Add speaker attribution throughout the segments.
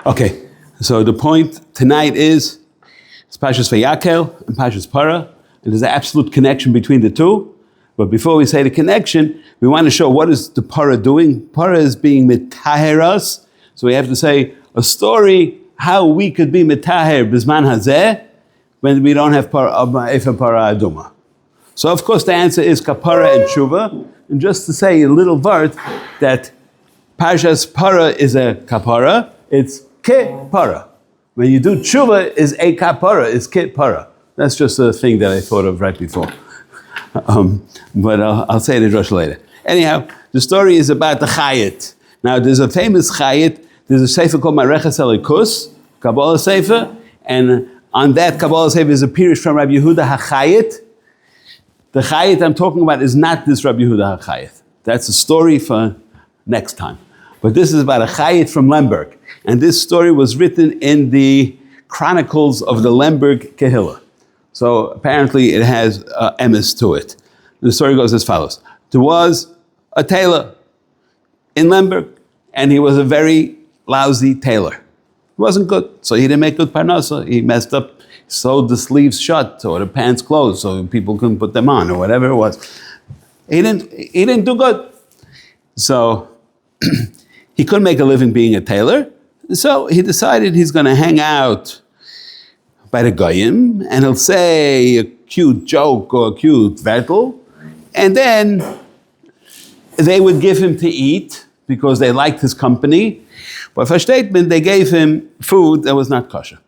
Speaker 1: Okay, so the point tonight is it's Pashas Vayakheil and Pashas Para, and there's an absolute connection between the two. But before we say the connection, we want to show what is the Para doing. Para is being mitaheras, so we have to say a story how we could be mitaher bisman hazeh when we don't have para aduma. So of course the answer is kapara and tshuva, and just to say a little word that Pashas Para is a kapara, it's ke para. When you do tshuva is a kapara, it's ke para. That's just a thing that I thought of right before. But I'll say the drush later. Anyhow, the story is about the chayit. Now there's a famous chayit, there's a sefer called Mareches Elikus, Kabbalah sefer, and on that Kabbalah sefer is a pirush from Rabbi Yehuda HaChayit. The chayit I'm talking about is not this Rabbi Yehuda HaChayit. That's a story for next time. But this is about a chayit from Lemberg. And this story was written in the Chronicles of the Lemberg Kehillah. So apparently it has emes to it. The story goes as follows. There was a tailor in Lemberg, and he was a very lousy tailor. He wasn't good, so he didn't make good parnasa. He messed up, sewed the sleeves shut or the pants closed so people couldn't put them on or whatever it was. He didn't do good. So he couldn't make a living being a tailor. So he decided he's going to hang out by the goyim, and he'll say a cute joke or a cute vertel, and then they would give him to eat because they liked his company. But for statement, they gave him food that was not kosher.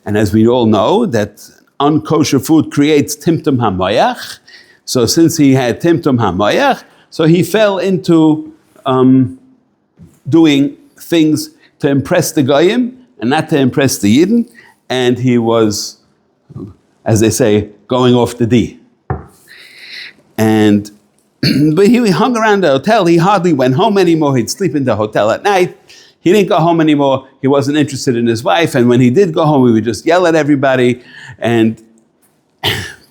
Speaker 1: And as we all know, that unkosher food creates timtum hamayach. So since he had timtum hamayach, so he fell into doing things to impress the goyim and not to impress the yidden. And he was, as they say, going off the D. And but he hung around the hotel. He hardly went home anymore. He'd sleep in the hotel at night. He didn't go home anymore. He wasn't interested in his wife. And when he did go home, he would just yell at everybody. And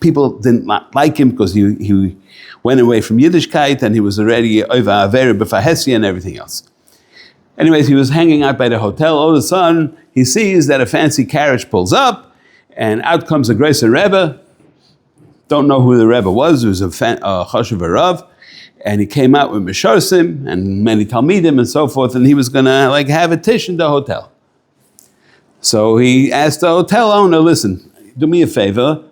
Speaker 1: people didn't like him because he went away from Yiddishkeit and he was already over Avera B'Fahesia and everything else. Anyways, he was hanging out by the hotel. All of a sudden, he sees that a fancy carriage pulls up, and out comes a Greiser Rebbe. Don't know who the Rebbe was. It was a Choshev Rav, and he came out with Mesharsim and many Talmidim and so forth, and he was going to have a tish in the hotel. So he asked the hotel owner, listen, do me a favor,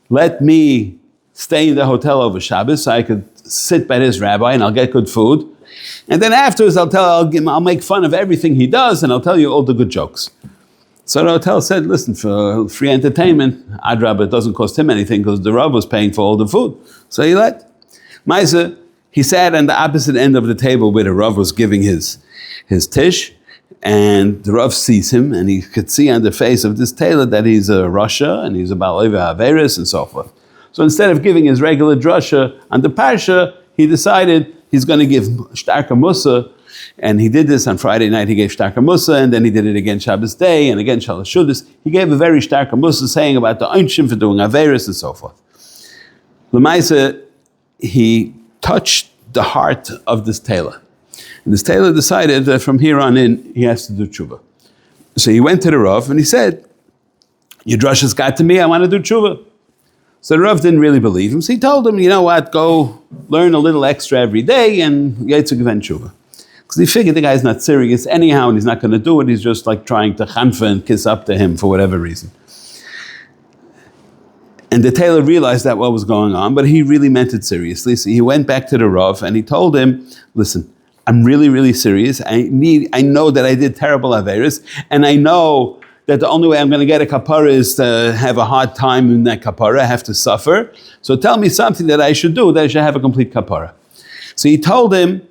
Speaker 1: let me stay in the hotel over Shabbos so I could sit by this rabbi and I'll get good food. And then afterwards I'll make fun of everything he does and I'll tell you all the good jokes. So the hotel said, listen, for free entertainment, Adrabah, it doesn't cost him anything because the Rav was paying for all the food. So he let. Maisa, he sat on the opposite end of the table where the Rav was giving his tish, and the Rav sees him and he could see on the face of this tailor that he's a Rasha and he's a Ba'aleva Averis and so forth. So instead of giving his regular drasha on the Parsha, he decided he's going to give Shtarka Musa, and he did this on Friday night. He gave Shtarka Musa, and then he did it again Shabbos day, and again Shalosh Shudas. He gave a very Shtarka Musa saying about the Einshim for doing Averis and so forth. L'maisa, he touched the heart of this tailor. And this tailor decided that from here on in, he has to do tshuva. So he went to the Rav and he said, your drasha's got to me, I want to do tshuva. So the Rav didn't really believe him. So he told him, you know what, go learn a little extra every day and Yetzu Geven Tshuva. Because he figured the guy's not serious anyhow and he's not going to do it. He's just trying to chanfa and kiss up to him for whatever reason. And the tailor realized that what was going on, but he really meant it seriously. So he went back to the Rav and he told him, listen, I'm really, really serious. I know that I did terrible Averis, and I know that the only way I'm going to get a kapara is to have a hard time in that kapara. I have to suffer. So tell me something that I should do that I should have a complete kapara. So he told him,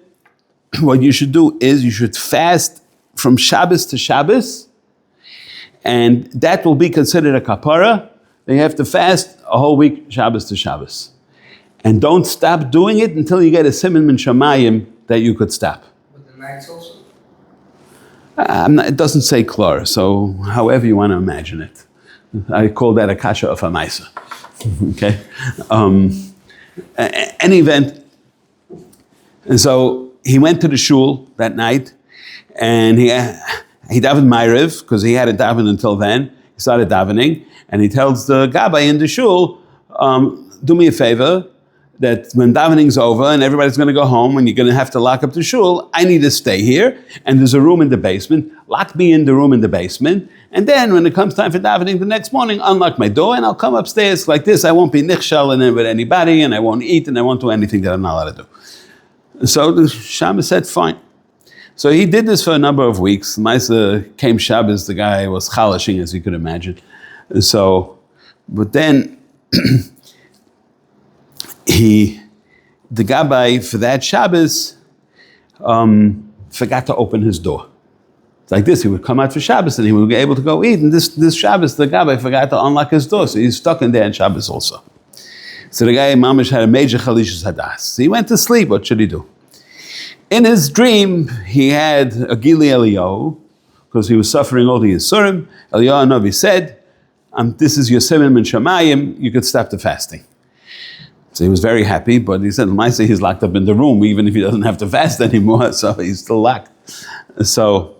Speaker 1: what you should do is you should fast from Shabbos to Shabbos, and that will be considered a kapara. Then you have to fast a whole week, Shabbos to Shabbos. And don't stop doing it until you get a siman min shamayim that you could stop.
Speaker 2: But the nights also?
Speaker 1: It doesn't say klar, so however you want to imagine it. I call that a kasha of a maisa. Okay? Any event, and so he went to the shul that night, and he He davened Ma'ariv, because he hadn't davened until then. He started davening, and he tells the Gabbai in the shul, do me a favor, that when davening's over and everybody's going to go home and you're going to have to lock up the shul, I need to stay here, and there's a room in the basement. Lock me in the room in the basement, and then when it comes time for davening the next morning, unlock my door and I'll come upstairs like this. I won't be nichshal in it with anybody, and I won't eat, and I won't do anything that I'm not allowed to do. So the Shammai said, fine. So he did this for a number of weeks. Maisa came Shabbos, the guy was chalashing, as you could imagine. So, but then the Gabbai for that Shabbos forgot to open his door. It's like this, he would come out for Shabbos and he would be able to go eat, and this Shabbos the Gabbai forgot to unlock his door, so he's stuck in there on Shabbos also. So the guy Mamish had a major chalishus hadas. So he went to sleep. What should he do? In his dream, he had a Gili Eliyahu, because he was suffering all the Yisurim. Eliyahu Hanavi said, this is your Simon and Shamayim, you could stop the fasting. So he was very happy, but he said, L'maaseh, he's locked up in the room, even if he doesn't have to fast anymore, so he's still locked. So,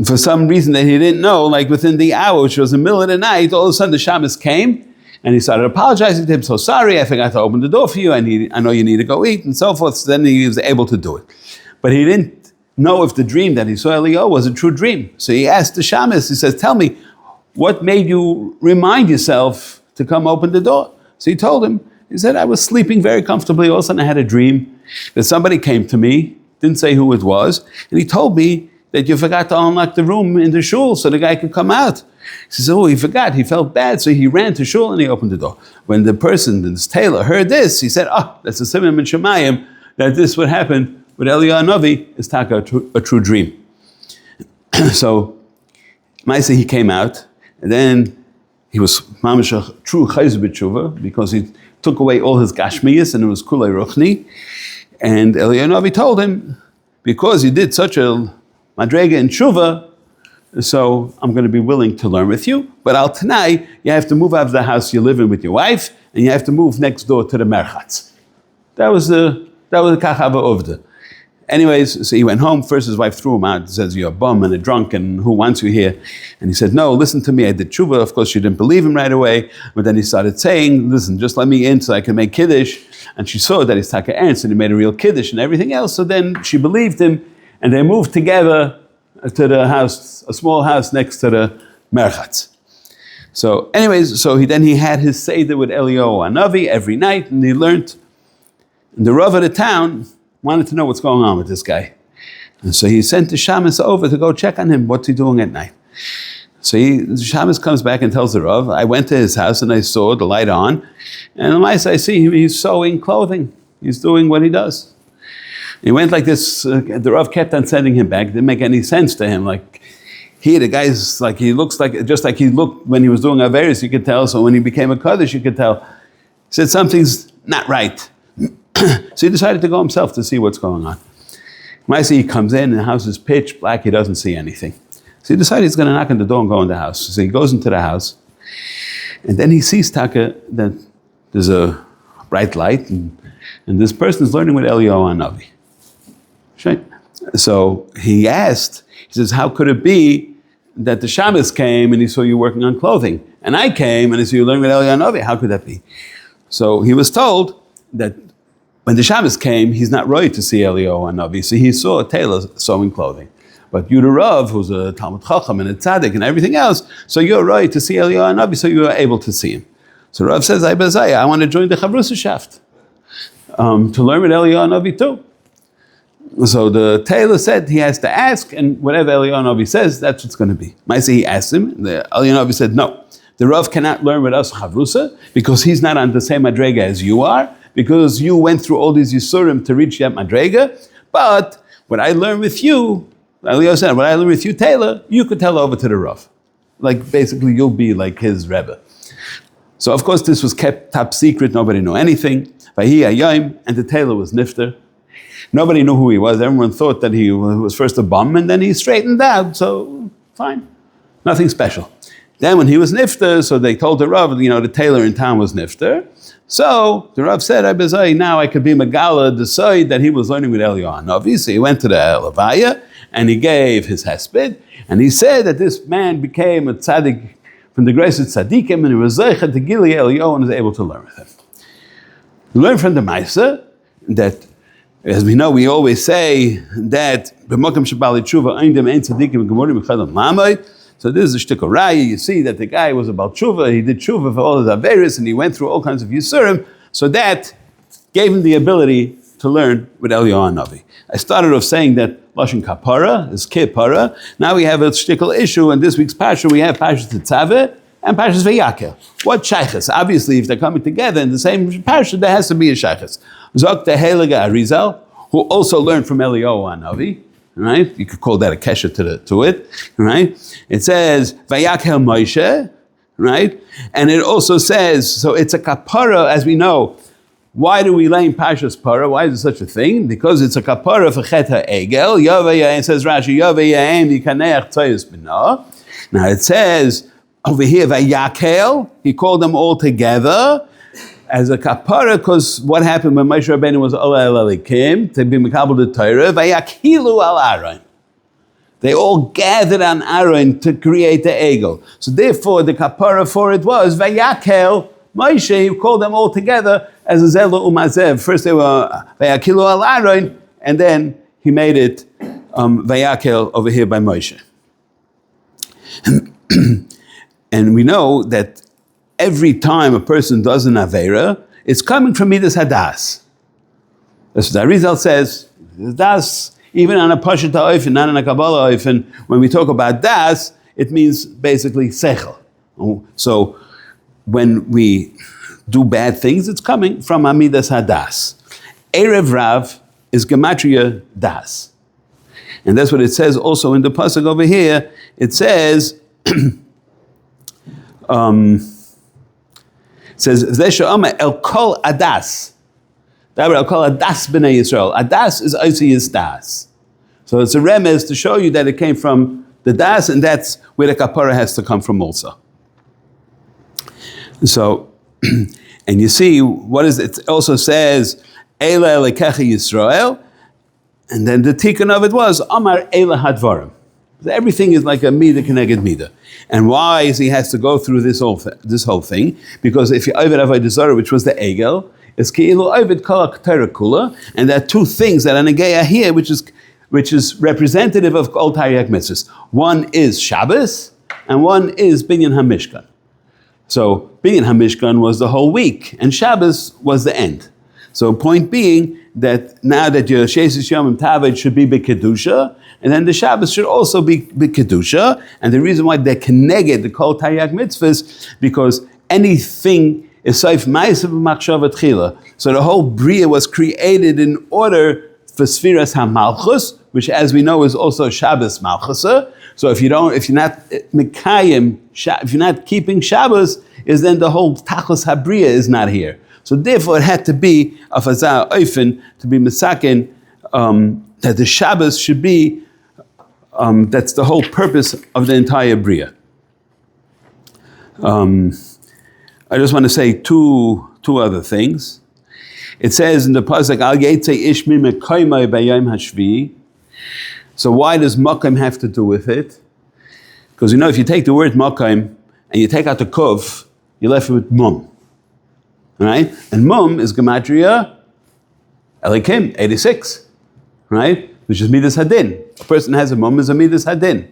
Speaker 1: for some reason that he didn't know, like within the hour, which was the middle of the night, all of a sudden the Shabbos came, and he started apologizing to him, so sorry, I forgot to open the door for you, I know you need to go eat, and so forth. So then he was able to do it. But he didn't know if the dream that he saw Eliyahu was a true dream. So he asked the Shabbos, he says, tell me, what made you remind yourself to come open the door? So he told him, he said, I was sleeping very comfortably, all of a sudden I had a dream that somebody came to me, didn't say who it was, and he told me that you forgot to unlock the room in the shul so the guy could come out. He says, oh, he forgot, he felt bad, so he ran to shul and he opened the door. When the person, this tailor, heard this, he said, that's a Simon and Shemayim, that this would happen with Eliyahu Hanavi, is taka a true dream. So, Maisa, he came out, and then he was mamish a true chayz b'tshuva, because he took away all his gashmiyas and it was kulei ruchni. And Eliyahu Hanavi told him, because you did such a madrega in tshuva, so I'm going to be willing to learn with you, but tonight you have to move out of the house you live in with your wife, and you have to move next door to the merchatz. That was the kachava uvda. Anyways, so he went home. First his wife threw him out and says, you're a bum and a drunk, and who wants you here? And he said, no, listen to me, I did tshuva. Of course she didn't believe him right away, but then he started saying, listen, just let me in so I can make kiddush. And she saw that his taka ernst, and he made a real kiddush and everything else. So then she believed him, and they moved together to the house, a small house next to the merchatz. So anyways, he had his seder with Eliyahu Hanavi every night, and he learned. And the Rav of the town wanted to know what's going on with this guy. And so he sent the shamus over to go check on him, what's he doing at night. So the shamus comes back and tells the Rav, I went to his house and I saw the light on, and I see him, he's sewing clothing. He's doing what he does. He went like this, the Rav kept on sending him back. It didn't make any sense to him. Like, the guy's like, he looks like, just like he looked when he was doing Averis, you could tell. So when he became a Kaddish, you could tell. He said, something's not right. So he decided to go himself to see what's going on. When I see he comes in and the house is pitch black, he doesn't see anything. So he decided he's going to knock on the door and go in the house. So he goes into the house, and then he sees Taka that there's a bright light, and this person is learning with Eliyahu Hanavi. So he asked, he says, how could it be that the Shabbos came and he saw you working on clothing, and I came and I saw you learning with Eliyahu Hanavi? How could that be? So he was told that when the Shabbos came, he's not right to see Eliyahu Hanavi. So he saw a tailor sewing clothing. But you, the Rav, who's a Talmud Chacham and a Tzaddik and everything else, so you're right to see Eliyahu Hanavi, so you are able to see him. So Rav says, I want to join the Chavrusashaft to learn with Eliyahu Hanavi too. So the tailor said he has to ask, and whatever Eliyahu Hanavi says, that's what's going to be. Maisa, he asked him, the Eliyahu Hanavi said, no, the Rav cannot learn with us Chavrusa, because he's not on the same Madrega as you are, because you went through all these Yisurim to reach that Madrega, but what I learned with you, Eliyahu said, what I learned with you, tailor, you could tell over to the Rav. Like, basically, you'll be like his Rebbe. So, of course, this was kept top secret, nobody knew anything. And the tailor was nifter. Nobody knew who he was. Everyone thought that he was first a bum, and then he straightened out, so fine. Nothing special. Then when he was nifter, so they told the Rav, the tailor in town was nifter. So the Rav said, now I could be Megala, decide that he was learning with Eliyahu Hanavi. So he went to the Levaya, and he gave his hesped, and he said that this man became a tzaddik from the grace of tzaddikim, and he was zeicha to Gili Eliyahu and was able to learn with him. We learn from the Maisa that, as we know, we always say that b'makom shebali tshuva eindem ein tzaddikim gemorim b'chadam mamay. So this is a shtick of raya. You see that the guy was about tshuva. He did tshuva for all his averis, and he went through all kinds of yisurim. So that gave him the ability to learn with Eliyahu Hanavi. I started off saying that lashon kapara is kipara. Now we have a shtickle issue. In this week's parsha, we have Parshas Tetzaveh and Parshas Vayakheil. What shaychus? Obviously, if they're coming together in the same parsha, there has to be a shaychus. Zok the Heilige Arizal, who also learned from Eliyahu Hanavi. Right? You could call that a kesher to it. Right? It says Vayakheil Moshe. Right? And it also says, so it's a kapara, as we know. Why do we lay in Parshas Para? Why is there such a thing? Because it's a kapara for chet ha'egel. Yaveh says Rashi, Yaveh yaim yikaneach tzayus b'nah. Now it says over here, Vayakheil, he called them all together as a kapara, because what happened when Moshe Rabbeinu was Ola El Elikim, to be Mekabel the Torah, Vayakhilu al Aaron. They all gathered on Aaron to create the egel. So therefore, the kapara for it was Vayakheil Moshe. He called them all together as a Zelu Umazev. First they were Vayakhilu al Aaron, and then he made it Vayakheil over here by Moshe. And we know that every time a person does an Aveira, it's coming from Midas Hadas. That's what the Arizal says. Das, even on a Pashut HaOifen, not on a Kabbalah HaOifen, when we talk about Das, it means basically Sechel. So when we do bad things, it's coming from Amidas Hadas. Erev Rav is Gematria Das. And that's what it says also in the pasuk over here. It says, Zesha El Kol Adas. El Kol Adas B'nai Yisrael. Adas is Oisi Das. So it's a remez to show you that it came from the Das, and that's where the kapara has to come from also. So, and you see, what is it? It also says, Eila Elekecha Yisrael, and then the tikkun of it was, Amar Eila Hadvarim. Everything is like a midah keneged midah. And why is he has to go through this whole thing? Because if you Ovid Avodah Zarah, which was the egel, it's Ki'ilu Ovid Kol HaKtorah Kula, and there are two things that are negeya here, which is representative of all Taryag Mitzvahs. One is Shabbos, and one is Binyan HaMishkan. So Binyan HaMishkan was the whole week, and Shabbos was the end. So point being that now that your Shesis Yom Taved should be B'Kedusha, and then the Shabbos should also be B'Kedusha, and the reason why they're connected, the Kol Taryag Mitzvahs, because anything is Seif Ma'asav Machshava Tchila. So the whole Bria was created in order for Sfiras HaMalchus, which as we know is also Shabbos Malchusa. So if you're not Mekayim, if you're not keeping Shabbos, is then the whole Tachlis HaBria is not here. So therefore it had to be a Fazah Oifen to be Mesakin, that the Shabbos should be, that's the whole purpose of the entire Bria. I just want to say two other things. It says in the pasuk, Al Yetze Ish Mimekaymai B'Yom HaShvi. So why does Makam have to do with it? Because if you take the word Makam and you take out the Kuf, you're left with Mum. Right? And Mum is Gematria Elikim, 86. Right? Which is Midas Hadin. A person has a Mum is a Midas Hadin.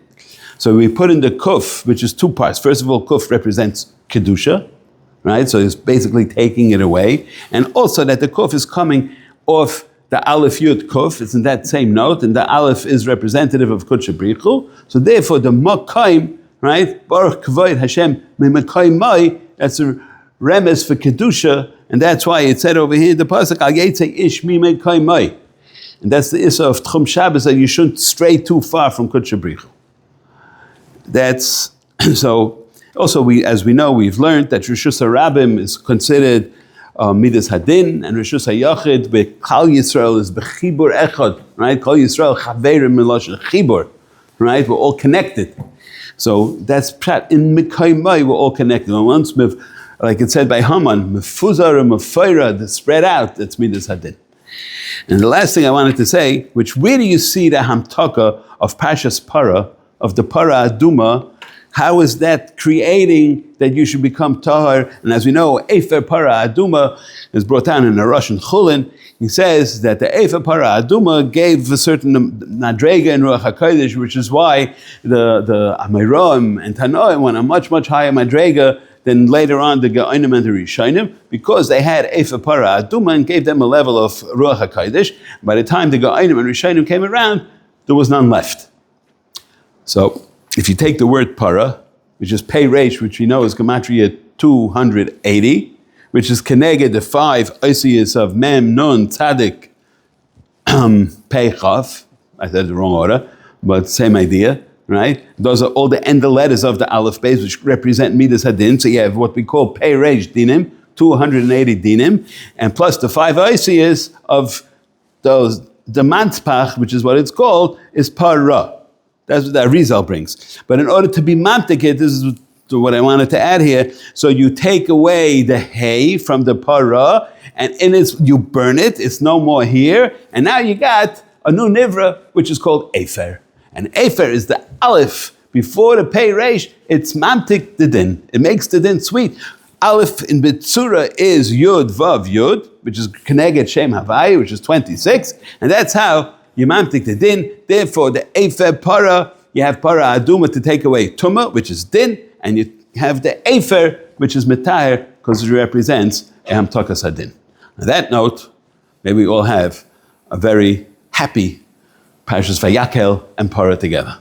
Speaker 1: So we put in the Kuf, which is two parts. First of all, Kuf represents Kedusha. Right? So it's basically taking it away. And also that the Kuf is coming off the Aleph Yud Kuf. It's in that same note. And the Aleph is representative of Kudsha Brichu. So therefore the Makayim, right? Baruch Kvoid Hashem Mimekayim Mai, that's a remes for Kedusha. And that's why it said over here in the pasuk, Al Yetze Ish Mimekayim Mai. And that's the issue of Tchum Shabbos, that you shouldn't stray too far from Kudsha Brichu. That's, so, also as we know, we've learned that Rishus HaRabim is considered Midas Hadin, and Rishus HaYachid, Kol Yisrael is Bechibur Echad, right? Kol Yisrael Chaverim Miloshen Chibur, right? We're all connected. So that's Pshat, in Mekaymai, we're all connected. And once, like it said by Haman, Mefuzar and Mefeira, that spread out, that's Midas Hadin. And the last thing I wanted to say, where do you see the hamtaka of Pashas Para, of the Para Aduma? How is that creating that you should become tahar? And as we know, Efer Para Aduma is brought down in a Russian Chulin. He says that the Efer Para Aduma gave a certain Nadrega in Ruach HaKodesh, which is why the Amiroim and Tanoim went a much, much higher Madrega than later on the Geonim and the Rishonim, because they had Efer Para Aduma and gave them a level of Ruach HaKodesh. By the time the Geonim and Rishonim came around, there was none left. So, if you take the word para, which is pei reish, which we know is gematria 280, which is keneged the 5 osiyos of mem, nun, tzadik, pei chaf. I said the wrong order, but same idea, right? Those are all the end letters of the aleph beis, which represent midas hadin. So you have what we call pei reish dinim, 280 dinim, and plus the 5 osiyos of those, the mantzpach, which is what it's called, is para. That's what that Arizal brings. But in order to be mamtikit, this is what I wanted to add here. So you take away the hay from the para, and in it you burn it. It's no more here. And now you got a new nivra, which is called Efer. And Efer is the aleph. Before the pei reish, it's mamtik the din. It makes the din sweet. Aleph in Bitsura is Yud Vav Yud, which is Keneged Shem Havai, which is 26. And that's how you mamtik the din. Therefore, the Efer Para, you have Para Aduma to take away Tumah, which is din, and you have the Efer, which is Metahir, because it represents Hamtakas Hadin. On that note, may we all have a very happy Parshas Vayikehel and Para together.